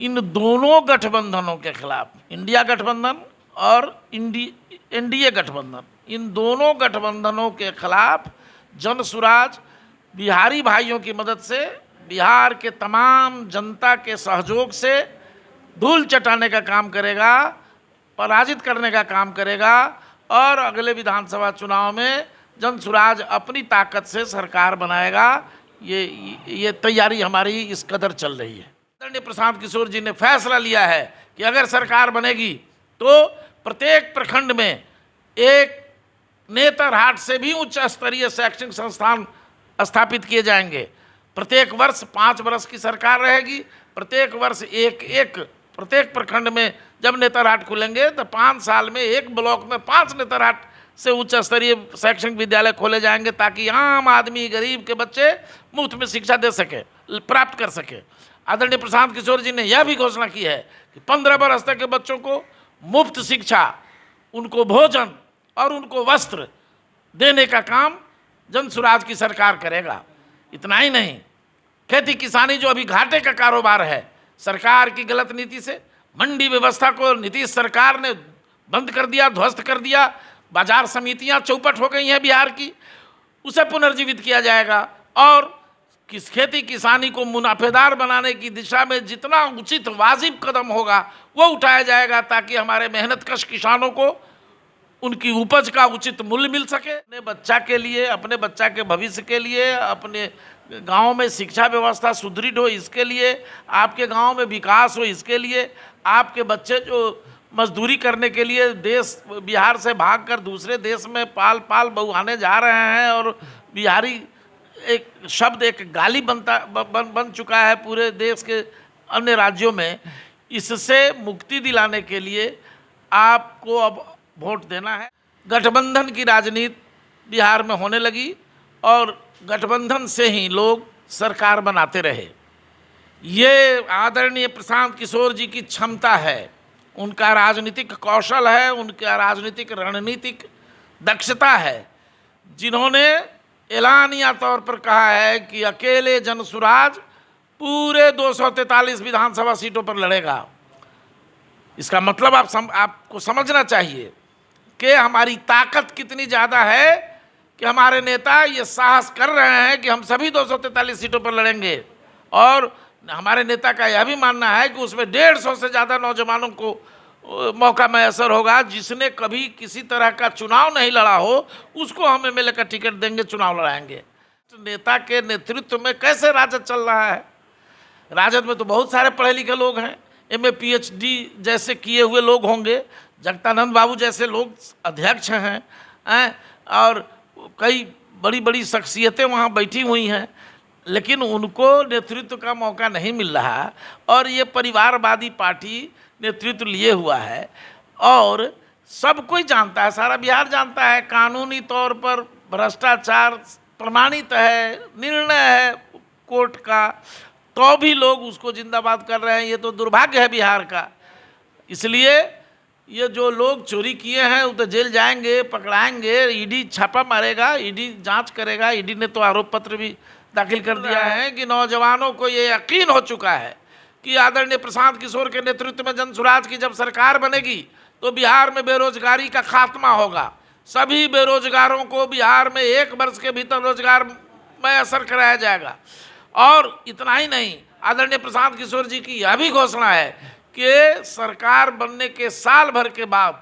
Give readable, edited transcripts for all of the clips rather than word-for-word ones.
इन दोनों गठबंधनों के खिलाफ, इंडिया गठबंधन और एनडीए गठबंधन, इन दोनों गठबंधनों के खिलाफ जनसुराज बिहारी भाइयों की मदद से, बिहार के तमाम जनता के सहयोग से धूल चटाने का काम करेगा, पराजित करने का काम करेगा और अगले विधानसभा चुनाव में जनसुराज अपनी ताकत से सरकार बनाएगा। ये तैयारी हमारी इस कदर चल रही है। आदरणीय प्रशांत किशोर जी ने फैसला लिया है कि अगर सरकार बनेगी तो प्रत्येक प्रखंड में एक नेतरहाट से भी उच्च स्तरीय शैक्षणिक संस्थान स्थापित किए जाएंगे। प्रत्येक वर्ष 5 वर्ष की सरकार रहेगी, प्रत्येक वर्ष प्रत्येक प्रखंड में जब नेतरहाट खुलेंगे तो 5 साल में एक ब्लॉक में 5 नेतरहाट से उच्च स्तरीय शैक्षणिक विद्यालय खोले जाएंगे ताकि आम आदमी, गरीब के बच्चे मुफ्त में शिक्षा दे सके, प्राप्त कर सके। आदरणीय प्रशांत किशोर जी ने यह भी घोषणा की है कि 15 वर्ष तक के बच्चों को मुफ्त शिक्षा, उनको भोजन और उनको वस्त्र देने का काम जनसुराज की सरकार करेगा। इतना ही नहीं, खेती किसानी जो अभी घाटे का कारोबार है, सरकार की गलत नीति से मंडी व्यवस्था को नीतीश सरकार ने बंद कर दिया, ध्वस्त कर दिया। बाजार समितियां चौपट हो गई हैं बिहार की, उसे पुनर्जीवित किया जाएगा और खेती किसानी को मुनाफेदार बनाने की दिशा में जितना उचित वाजिब कदम होगा वो उठाया जाएगा ताकि हमारे मेहनतकश किसानों को उनकी उपज का उचित मूल्य मिल सके। अपने बच्चा के लिए, अपने बच्चा के भविष्य के लिए, अपने गांव में शिक्षा व्यवस्था सुदृढ़ हो इसके लिए, आपके गांव में विकास हो इसके लिए, आपके बच्चे जो मजदूरी करने के लिए देश बिहार से भागकर दूसरे देश में पाल पाल बहुआने जा रहे हैं और बिहारी एक शब्द, एक गाली बन चुका है पूरे देश के अन्य राज्यों में, इससे मुक्ति दिलाने के लिए आपको अब वोट देना है। गठबंधन की राजनीति बिहार में होने लगी और गठबंधन से ही लोग सरकार बनाते रहे। ये आदरणीय प्रशांत किशोर जी की क्षमता है, उनका राजनीतिक कौशल है, उनका राजनीतिक रणनीतिक दक्षता है, जिन्होंने ऐलानिया तौर पर कहा है कि अकेले जनसुराज पूरे 243 विधानसभा सीटों पर लड़ेगा। इसका मतलब आपको समझना चाहिए कि हमारी ताकत कितनी ज़्यादा है कि हमारे नेता ये साहस कर रहे हैं कि हम सभी 243 सीटों पर लड़ेंगे और हमारे नेता का यह भी मानना है कि उसमें 150 से ज़्यादा नौजवानों को मौका मैसर होगा, जिसने कभी किसी तरह का चुनाव नहीं लड़ा हो उसको हम एमएलए का टिकट देंगे, चुनाव लड़ाएंगे। नेता के नेतृत्व में कैसे राजद चल रहा है? राजद में तो बहुत सारे पढ़े लिखे लोग हैं, एमए पीएचडी जैसे किए हुए लोग होंगे, जगदानंद बाबू जैसे लोग अध्यक्ष हैं और कई बड़ी बड़ी शख्सियतें वहाँ बैठी हुई हैं, लेकिन उनको नेतृत्व का मौका नहीं मिल रहा और ये परिवारवादी पार्टी नेतृत्व लिए हुआ है और सब कोई जानता है, सारा बिहार जानता है, कानूनी तौर पर भ्रष्टाचार प्रमाणित है, निर्णय है कोर्ट का, तो भी लोग उसको जिंदाबाद कर रहे हैं। ये तो दुर्भाग्य है बिहार का। इसलिए ये जो लोग चोरी किए हैं वो तो जेल जाएंगे, पकड़ाएंगे, ईडी छापा मारेगा, ईडी जांच करेगा। ईडी ने तो आरोप पत्र भी दाखिल कर दिया है कि नौजवानों को ये यकीन हो चुका है कि आदरणीय प्रशांत किशोर के नेतृत्व में जनसुराज की जब सरकार बनेगी तो बिहार में बेरोजगारी का खात्मा होगा। सभी बेरोजगारों को बिहार में 1 वर्ष के भीतर रोजगार मैसर कराया जाएगा। और इतना ही नहीं, आदरणीय प्रशांत किशोर जी की यह भी घोषणा है कि सरकार बनने के साल भर के बाद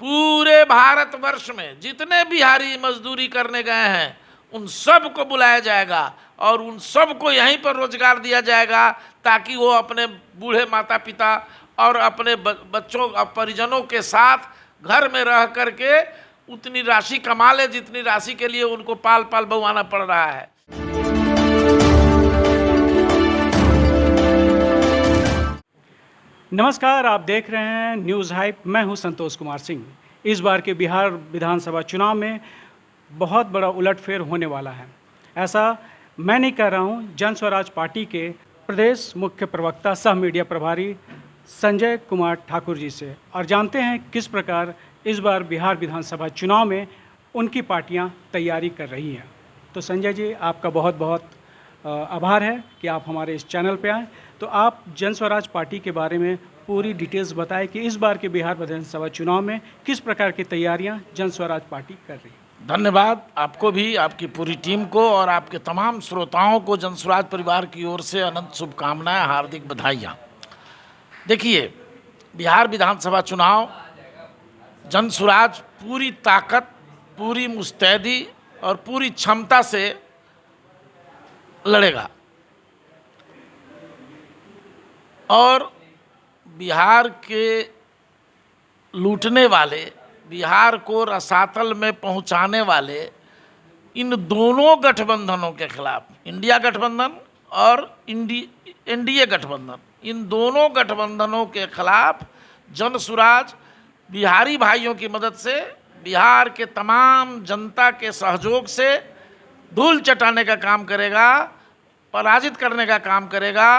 पूरे भारतवर्ष में जितने बिहारी मजदूरी करने गए हैं उन सब को बुलाया जाएगा और उन सब को यहीं पर रोजगार दिया जाएगा ताकि वो अपने बूढ़े माता पिता और अपने बच्चों परिजनों के साथ घर में रह करके उतनी राशि कमा ले जितनी राशि के लिए उनको पाल पाल बहुआना पड़ रहा है। नमस्कार, आप देख रहे हैं न्यूज़ हाइप। मैं हूं संतोष कुमार सिंह। इस बार के बिहार विधानसभा चुनाव में बहुत बड़ा उलटफेर होने वाला है। ऐसा मैं नहीं कह रहा हूं, जनस्वराज पार्टी के प्रदेश मुख्य प्रवक्ता सह मीडिया प्रभारी संजय कुमार ठाकुर जी से, और जानते हैं किस प्रकार इस बार बिहार विधानसभा चुनाव में उनकी पार्टियां तैयारी कर रही हैं। तो संजय जी, आपका बहुत बहुत आभार है कि आप हमारे इस चैनल पे आए। तो आप जन स्वराज पार्टी के बारे में पूरी डिटेल्स बताएं कि इस बार के बिहार विधानसभा चुनाव में किस प्रकार की तैयारियां जन स्वराज पार्टी कर रही है। धन्यवाद आपको भी, आपकी पूरी टीम को और आपके तमाम श्रोताओं को जन स्वराज परिवार की ओर से अनंत शुभकामनाएं, हार्दिक बधाइयाँ। देखिए, बिहार विधानसभा चुनाव जन स्वराज पूरी ताकत, पूरी मुस्तैदी और पूरी क्षमता से लड़ेगा और बिहार के लूटने वाले, बिहार को रसातल में पहुंचाने वाले इन दोनों गठबंधनों के खिलाफ, इंडिया गठबंधन और एनडीए गठबंधन, इन दोनों गठबंधनों के खिलाफ जन स्वराज बिहारी भाइयों की मदद से, बिहार के तमाम जनता के सहयोग से धूल चटाने का काम करेगा, पराजित करने का काम करेगा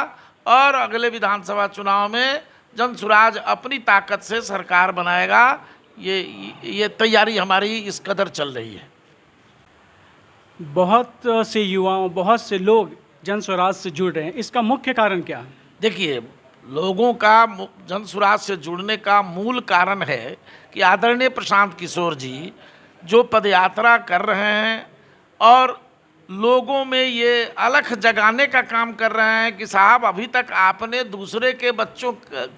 और अगले विधानसभा चुनाव में जन स्वराज अपनी ताकत से सरकार बनाएगा। ये तैयारी हमारी इस कदर चल रही है। बहुत से युवाओं, बहुत से लोग जन स्वराज से जुड़ रहे हैं, इसका मुख्य कारण क्या है? देखिए, लोगों का जन स्वराज से जुड़ने का मूल कारण है कि आदरणीय प्रशांत किशोर जी जो पदयात्रा कर रहे हैं और लोगों में ये अलख जगाने का काम कर रहे हैं कि साहब अभी तक आपने दूसरे के बच्चों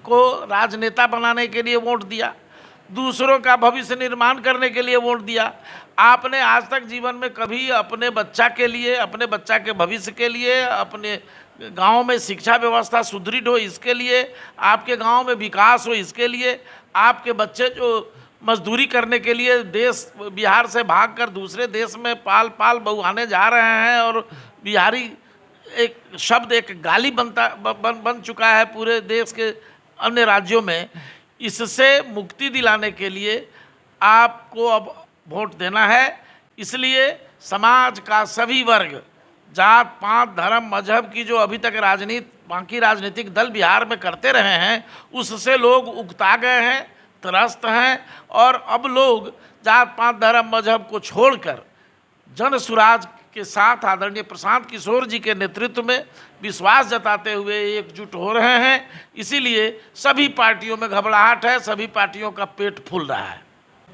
को राजनेता बनाने के लिए वोट दिया, दूसरों का भविष्य निर्माण करने के लिए वोट दिया, आपने आज तक जीवन में कभी अपने बच्चा के लिए, अपने बच्चा के भविष्य के लिए, अपने गांव में शिक्षा व्यवस्था सुदृढ़ हो इसके लिए, आपके गांव में विकास हो इसके लिए, आपके बच्चे जो मजदूरी करने के लिए देश बिहार से भागकर दूसरे देश में पाल पाल बहुआने जा रहे हैं और बिहारी एक शब्द, एक गाली बन चुका है पूरे देश के अन्य राज्यों में। इससे मुक्ति दिलाने के लिए आपको अब वोट देना है। इसलिए समाज का सभी वर्ग, जात पात धर्म मजहब की जो अभी तक बाकी राजनीतिक दल बिहार में करते रहे हैं उससे लोग उकता गए हैं, त्रस्त हैं और अब लोग जात पात धर्म मजहब को छोड़कर जन स्वराज के साथ आदरणीय प्रशांत किशोर जी के नेतृत्व में विश्वास जताते हुए एकजुट हो रहे हैं। इसीलिए सभी पार्टियों में घबराहट है, सभी पार्टियों का पेट फूल रहा है।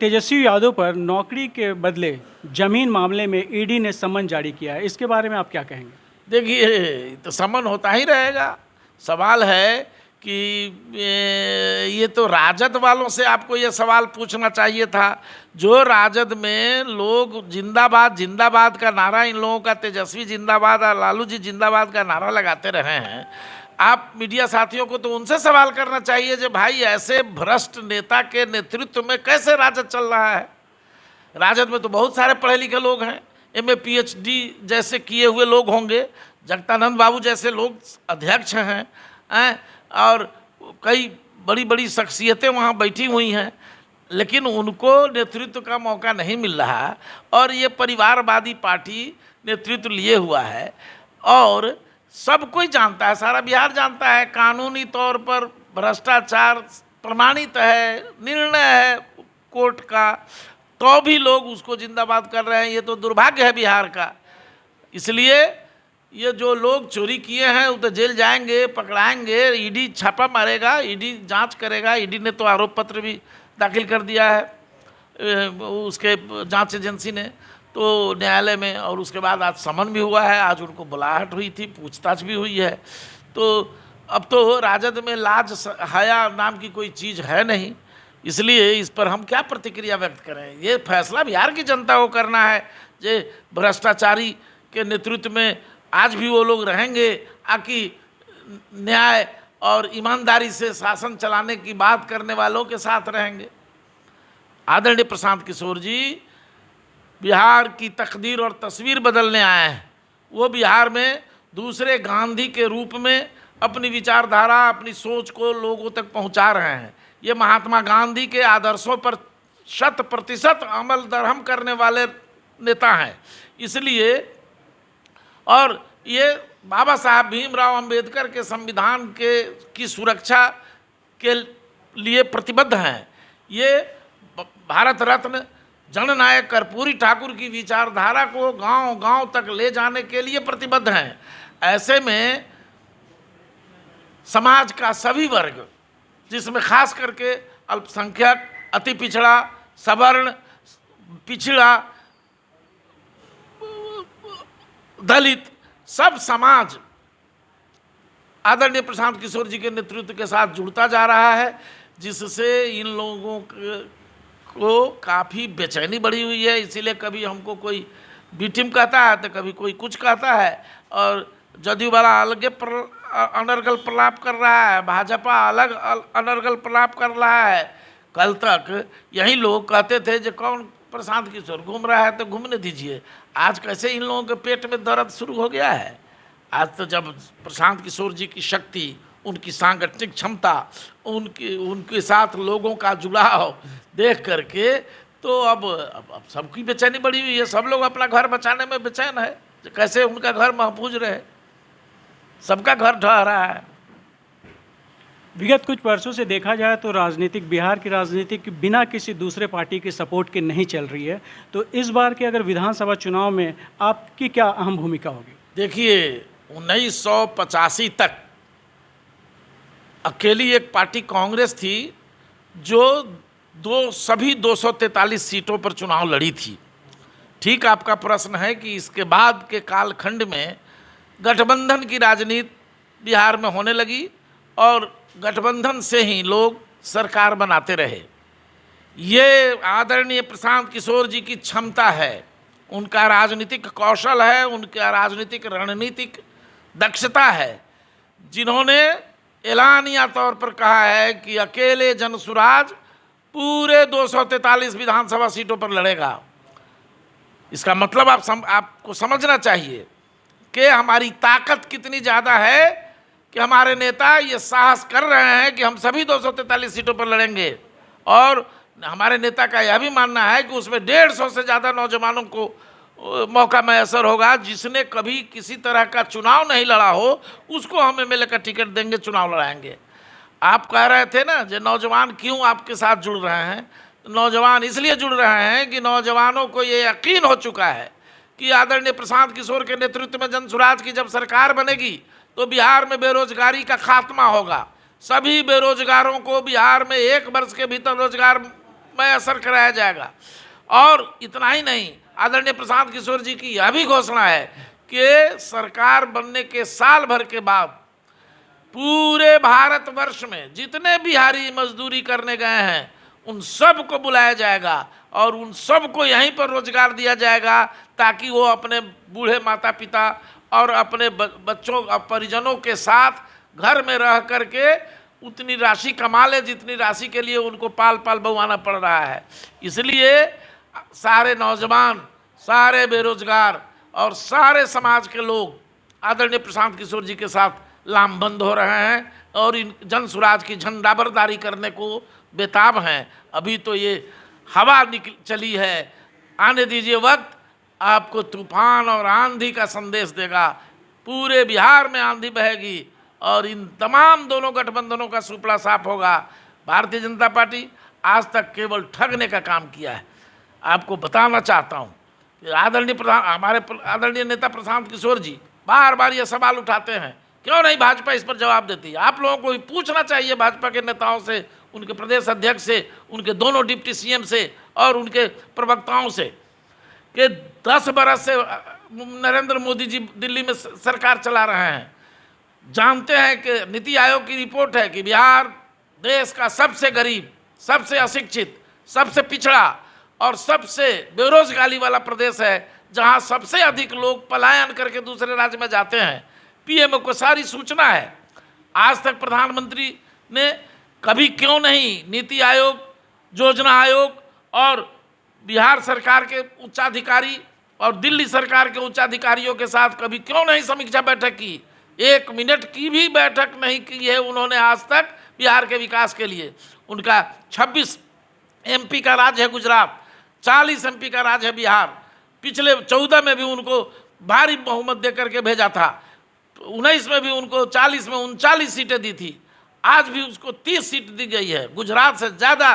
तेजस्वी यादव पर नौकरी के बदले जमीन मामले में ईडी ने समन जारी किया है, इसके बारे में आप क्या कहेंगे? देखिए, तो समन होता ही रहेगा। सवाल है कि ये तो राजद वालों से आपको ये सवाल पूछना चाहिए था। जो राजद में लोग जिंदाबाद जिंदाबाद का नारा, इन लोगों का तेजस्वी जिंदाबाद और लालू जी जिंदाबाद का नारा लगाते रहे हैं, आप मीडिया साथियों को तो उनसे सवाल करना चाहिए जो भाई ऐसे भ्रष्ट नेता के नेतृत्व में कैसे राजद चल रहा है। राजद में तो बहुत सारे पढ़े लिखे लोग हैं, MA PhD जैसे किए हुए लोग होंगे, जगतानंद बाबू जैसे लोग अध्यक्ष हैं और कई बड़ी बड़ी शख्सियतें वहाँ बैठी हुई हैं, लेकिन उनको नेतृत्व का मौका नहीं मिल रहा और ये परिवारवादी पार्टी नेतृत्व लिए हुआ है और सब कोई जानता है, सारा बिहार जानता है, कानूनी तौर पर भ्रष्टाचार प्रमाणित है, निर्णय है कोर्ट का, तो भी लोग उसको जिंदाबाद कर रहे हैं। ये तो दुर्भाग्य है बिहार का। इसलिए ये जो लोग चोरी किए हैं वो तो जेल जाएंगे, पकड़ाएंगे, ईडी छापा मारेगा, ईडी जांच करेगा। ईडी ने तो आरोप पत्र भी दाखिल कर दिया है उसके जांच एजेंसी ने तो न्यायालय में, और उसके बाद आज समन भी हुआ है, आज उनको बुलाहट हुई थी, पूछताछ भी हुई है। तो अब तो राजद में लाज हया नाम की कोई चीज़ है नहीं, इसलिए इस पर हम क्या प्रतिक्रिया व्यक्त करें। ये फैसला बिहार की जनता को करना है। जे भ्रष्टाचारी के नेतृत्व में आज भी वो लोग रहेंगे आकि न्याय और ईमानदारी से शासन चलाने की बात करने वालों के साथ रहेंगे। आदरणीय प्रशांत किशोर जी बिहार की तकदीर और तस्वीर बदलने आए हैं। वो बिहार में दूसरे गांधी के रूप में अपनी विचारधारा, अपनी सोच को लोगों तक पहुंचा रहे हैं। ये महात्मा गांधी के आदर्शों पर 100% अमल दरहम करने वाले नेता हैं। इसलिए और ये बाबा साहब भीमराव अंबेडकर के संविधान की सुरक्षा के लिए प्रतिबद्ध हैं। ये भारत रत्न जननायक कर्पूरी ठाकुर की विचारधारा को गांव-गांव तक ले जाने के लिए प्रतिबद्ध हैं। ऐसे में समाज का सभी वर्ग, जिसमें खास करके अल्पसंख्यक, अति पिछड़ा, सवर्ण, पिछड़ा, दलित, सब समाज आदरणीय प्रशांत किशोर जी के नेतृत्व के साथ जुड़ता जा रहा है, जिससे इन लोगों को काफ़ी बेचैनी बढ़ी हुई है। इसीलिए कभी हमको कोई बी टीम कहता है तो कभी कोई कुछ कहता है, और जदयू वाला अलग अनर्गल प्रलाप कर रहा है, भाजपा अलग अनर्गल प्रलाप कर रहा है। कल तक यही लोग कहते थे जो कौन प्रशांत किशोर घूम रहा है तो घूमने दीजिए, आज कैसे इन लोगों के पेट में दर्द शुरू हो गया है। आज तो जब प्रशांत किशोर जी की शक्ति, उनकी सांगठनिक क्षमता, उनके साथ लोगों का जुड़ाव देख करके तो अब सबकी बेचैनी बढ़ी हुई है। सब लोग अपना घर बचाने में बेचैन है, कैसे उनका घर महफूज रहे। सबका घर ढह रहा है। विगत कुछ वर्षों से देखा जाए तो बिहार की राजनीतिक बिना किसी दूसरे पार्टी के सपोर्ट के नहीं चल रही है। तो इस बार के अगर विधानसभा चुनाव में आपकी क्या अहम भूमिका होगी? देखिए, 1985 तक अकेली एक पार्टी कांग्रेस थी जो सभी 243 सीटों पर चुनाव लड़ी थी। ठीक आपका प्रश्न है कि इसके बाद के कालखंड में गठबंधन की राजनीति बिहार में होने लगी और गठबंधन से ही लोग सरकार बनाते रहे। ये आदरणीय प्रशांत किशोर जी की क्षमता है, उनका राजनीतिक कौशल है, उनका राजनीतिक रणनीतिक दक्षता है, जिन्होंने एलानिया तौर पर कहा है कि अकेले जनसुराज पूरे 243 विधानसभा सीटों पर लड़ेगा। इसका मतलब आपको समझना चाहिए कि हमारी ताकत कितनी ज़्यादा है कि हमारे नेता ये साहस कर रहे हैं कि हम सभी 243 सीटों पर लड़ेंगे। और हमारे नेता का यह भी मानना है कि उसमें 150 से ज़्यादा नौजवानों को मौका मैसर होगा, जिसने कभी किसी तरह का चुनाव नहीं लड़ा हो उसको हम एमएलए का टिकट देंगे, चुनाव लड़ाएंगे। आप कह रहे थे ना जो नौजवान क्यों आपके साथ जुड़ रहे हैं, तो नौजवान इसलिए जुड़ रहे हैं कि नौजवानों को ये यकीन हो चुका है कि आदरणीय प्रशांत किशोर के नेतृत्व में जनसुराज की जब सरकार बनेगी तो बिहार में बेरोजगारी का खात्मा होगा। सभी बेरोजगारों को बिहार में 1 वर्ष के भीतर रोजगार में असर कराया जाएगा। और इतना ही नहीं, आदरणीय प्रशांत किशोर जी की यह भी घोषणा है कि सरकार बनने के साल भर के बाद पूरे भारतवर्ष में जितने बिहारी मजदूरी करने गए हैं उन सब को बुलाया जाएगा और उन सब को यहीं पर रोजगार दिया जाएगा, ताकि वो अपने बूढ़े माता पिता और अपने बच्चों और परिजनों के साथ घर में रह करके उतनी राशि कमा ले जितनी राशि के लिए उनको पाल पाल बहुआना पड़ रहा है। इसलिए सारे नौजवान, सारे बेरोजगार और सारे समाज के लोग आदरणीय प्रशांत किशोर जी के साथ लामबंद हो रहे हैं और इन जनसुराज की झंडाबरदारी करने को बेताब हैं। अभी तो ये हवा चली है, आने दीजिए वक्त, आपको तूफान और आंधी का संदेश देगा। पूरे बिहार में आंधी बहेगी और इन तमाम दोनों गठबंधनों का सुपड़ा साफ होगा। भारतीय जनता पार्टी आज तक केवल ठगने का काम किया है। आपको बताना चाहता हूँ कि हमारे आदरणीय नेता प्रशांत किशोर जी बार बार ये सवाल उठाते हैं, क्यों नहीं भाजपा इस पर जवाब देती है। आप लोगों को भी पूछना चाहिए भाजपा के नेताओं से, उनके प्रदेश अध्यक्ष से, उनके दोनों डिप्टी सीएम से और उनके प्रवक्ताओं से कि 10 बरस से नरेंद्र मोदी जी दिल्ली में सरकार चला रहे हैं। जानते हैं कि नीति आयोग की रिपोर्ट है कि बिहार देश का सबसे गरीब, सबसे अशिक्षित, सबसे पिछड़ा और सबसे बेरोजगारी वाला प्रदेश है, जहां सबसे अधिक लोग पलायन करके दूसरे राज्य में जाते हैं। पीएम को सारी सूचना है। आज तक प्रधानमंत्री ने कभी क्यों नहीं नीति आयोग, योजना आयोग और बिहार सरकार के उच्चाधिकारी और दिल्ली सरकार के उच्चाधिकारियों के साथ कभी क्यों नहीं समीक्षा बैठक की? 1 मिनट की भी बैठक नहीं की है उन्होंने आज तक बिहार के विकास के लिए। उनका 26 एमपी का राज्य है गुजरात, 40 एमपी का राज्य है बिहार। पिछले 14 में भी उनको भारी बहुमत दे करके भेजा था, 19 में भी उनको 40 में 39 सीटें दी थी। आज भी उसको 30 सीट दी गई है। गुजरात से ज़्यादा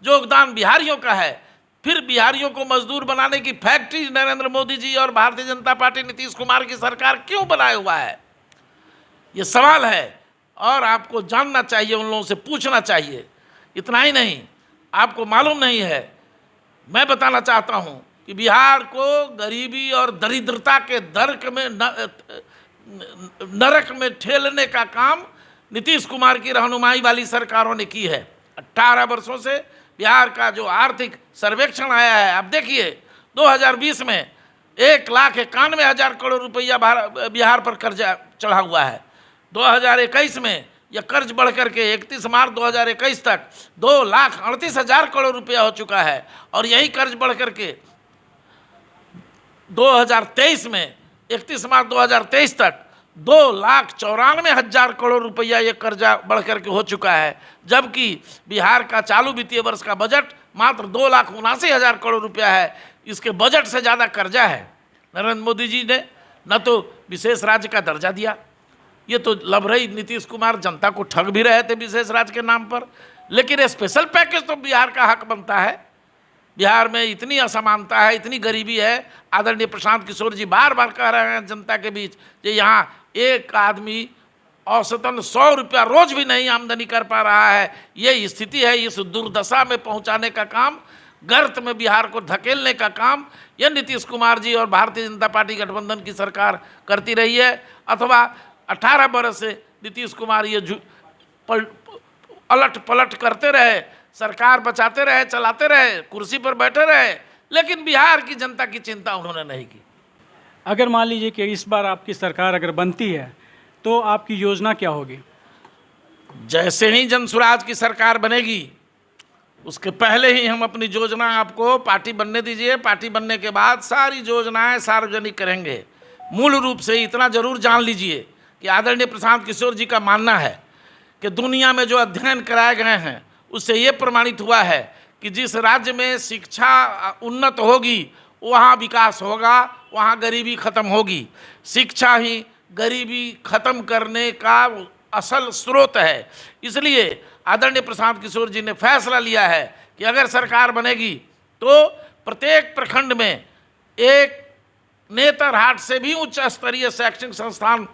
योगदान बिहारियों का है। फिर बिहारियों को मजदूर बनाने की फैक्ट्री नरेंद्र मोदी जी और भारतीय जनता पार्टी नीतीश कुमार की सरकार क्यों बनाए हुआ है, ये सवाल है। और आपको जानना चाहिए, उन लोगों से पूछना चाहिए। इतना ही नहीं, आपको मालूम नहीं है, मैं बताना चाहता हूं कि बिहार को गरीबी और दरिद्रता के नरक में ठेलने का काम नीतीश कुमार की रहनुमाई वाली सरकारों ने की है। 18 वर्षों से बिहार का जो आर्थिक सर्वेक्षण आया है, आप देखिए 2020 में 1,91,000 करोड़ रुपया बिहार पर कर्जा चढ़ा हुआ है। 2021 में यह कर्ज बढ़ करके 31 मार्च 2021 तक 2,38,000 करोड़ रुपया हो चुका है, और यही कर्ज बढ़ करके 2023 में 31 मार्च 2023 तक 2,94,000 करोड़ रुपया ये कर्जा बढ़ करके हो चुका है, जबकि बिहार का चालू वित्तीय वर्ष का बजट मात्र 2,79,000 करोड़ रुपया है। इसके बजट से ज़्यादा कर्जा है। नरेंद्र मोदी जी ने न तो विशेष राज्य का दर्जा दिया, ये तो लभरई नीतीश कुमार जनता को ठग भी रहे थे विशेष राज्य के नाम पर, लेकिन स्पेशल पैकेज तो बिहार का हक बनता है। बिहार में इतनी असमानता है, इतनी गरीबी है। आदरणीय प्रशांत किशोर जी बार बार कह रहे हैं जनता के बीच कि यहाँ एक आदमी औसतन 100 रुपया रोज भी नहीं आमदनी कर पा रहा है। ये स्थिति है। इस दुर्दशा में पहुँचाने का काम, गर्त में बिहार को धकेलने का काम यह नीतीश कुमार जी और भारतीय जनता पार्टी गठबंधन की सरकार करती रही है, अथवा 18 बरस से नीतीश कुमार ये अलट पलट करते रहे, सरकार बचाते रहे, चलाते रहे, कुर्सी पर बैठे रहे, लेकिन बिहार की जनता की चिंता उन्होंने नहीं की। अगर मान लीजिए कि इस बार आपकी सरकार अगर बनती है तो आपकी योजना क्या होगी? जैसे ही जनसुराज की सरकार बनेगी उसके पहले ही हम अपनी योजना, आपको पार्टी बनने दीजिए, पार्टी बनने के बाद सारी योजनाएं सार्वजनिक करेंगे। मूल रूप से इतना जरूर जान लीजिए कि आदरणीय प्रशांत किशोर जी का मानना है कि दुनिया में जो अध्ययन कराए गए हैं उससे ये प्रमाणित हुआ है कि जिस राज्य में शिक्षा उन्नत होगी वहाँ विकास होगा, वहाँ गरीबी खत्म होगी। शिक्षा ही गरीबी खत्म करने का असल स्रोत है। इसलिए आदरणीय प्रशांत किशोर जी ने फैसला लिया है कि अगर सरकार बनेगी तो प्रत्येक प्रखंड में एक नेतरहाट से भी उच्च स्तरीय शैक्षणिक संस्थान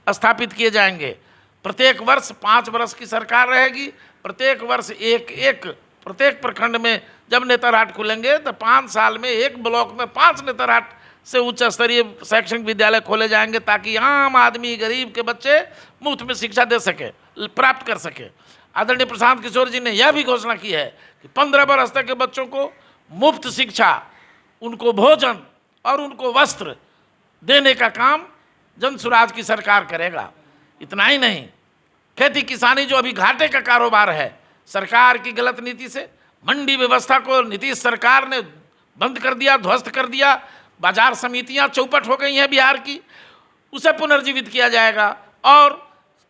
स्थापित किए जाएंगे। प्रत्येक वर्ष 5 वर्ष की सरकार रहेगी। प्रत्येक वर्ष प्रत्येक प्रखंड में जब नेतरहाट खुलेंगे तो 5 साल में एक ब्लॉक में 5 नेतरहाट से उच्च स्तरीय शैक्षणिक विद्यालय खोले जाएंगे, ताकि आम आदमी, गरीब के बच्चे मुफ्त में शिक्षा दे सके, प्राप्त कर सके। आदरणीय प्रशांत किशोर जी ने यह भी घोषणा की है कि 15 वर्ष तक के बच्चों को मुफ्त शिक्षा, उनको भोजन और उनको वस्त्र देने का काम जनसुराज की सरकार करेगा। इतना ही नहीं, खेती किसानी जो अभी घाटे का कारोबार है, सरकार की गलत नीति से मंडी व्यवस्था को नीतीश सरकार ने बंद कर दिया, ध्वस्त कर दिया। बाजार समितियां चौपट हो गई हैं बिहार की, उसे पुनर्जीवित किया जाएगा और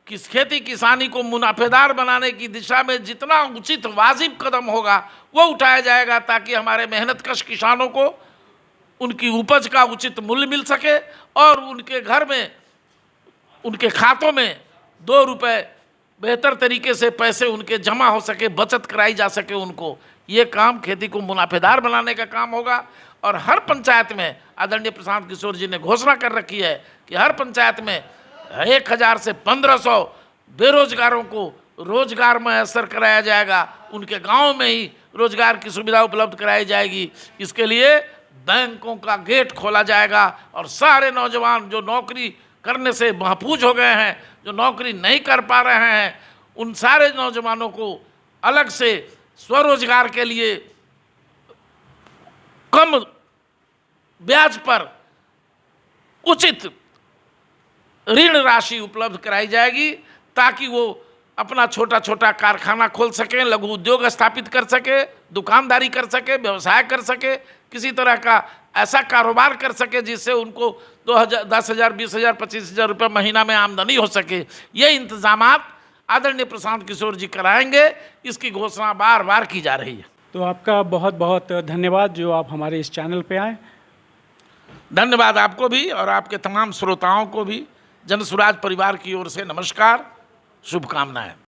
किस खेती किसानी को मुनाफेदार बनाने की दिशा में जितना उचित वाजिब कदम होगा वो उठाया जाएगा, ताकि हमारे मेहनतकश किसानों को उनकी उपज का उचित मूल्य मिल सके और उनके घर में, उनके खातों में 2 रुपये बेहतर तरीके से पैसे उनके जमा हो सके, बचत कराई जा सके उनको। ये काम खेती को मुनाफेदार बनाने का काम होगा। और हर पंचायत में आदरणीय प्रशांत किशोर जी ने घोषणा कर रखी है कि हर पंचायत में 1000 से 1500 बेरोजगारों को रोजगार मैसर कराया जाएगा। उनके गांव में ही रोजगार की सुविधा उपलब्ध कराई जाएगी। इसके लिए बैंकों का गेट खोला जाएगा और सारे नौजवान जो नौकरी करने से महफूज हो गए हैं, जो नौकरी नहीं कर पा रहे हैं, उन सारे नौजवानों को अलग से स्वरोजगार के लिए कम ब्याज पर उचित ऋण राशि उपलब्ध कराई जाएगी, ताकि वो अपना छोटा छोटा कारखाना खोल सकें, लघु उद्योग स्थापित कर सके, दुकानदारी कर सके, व्यवसाय कर सके, किसी तरह का ऐसा कारोबार कर सके जिससे उनको 10,000, 20,000, 25,000 रुपये महीना में आमदनी हो सके। ये इंतजामात आदरणीय प्रशांत किशोर जी कराएंगे। इसकी घोषणा बार बार की जा रही है। तो आपका बहुत बहुत धन्यवाद जो आप हमारे इस चैनल पे आए। धन्यवाद आपको भी और आपके तमाम श्रोताओं को भी जनसुराज परिवार की ओर से नमस्कार, शुभकामनाएं।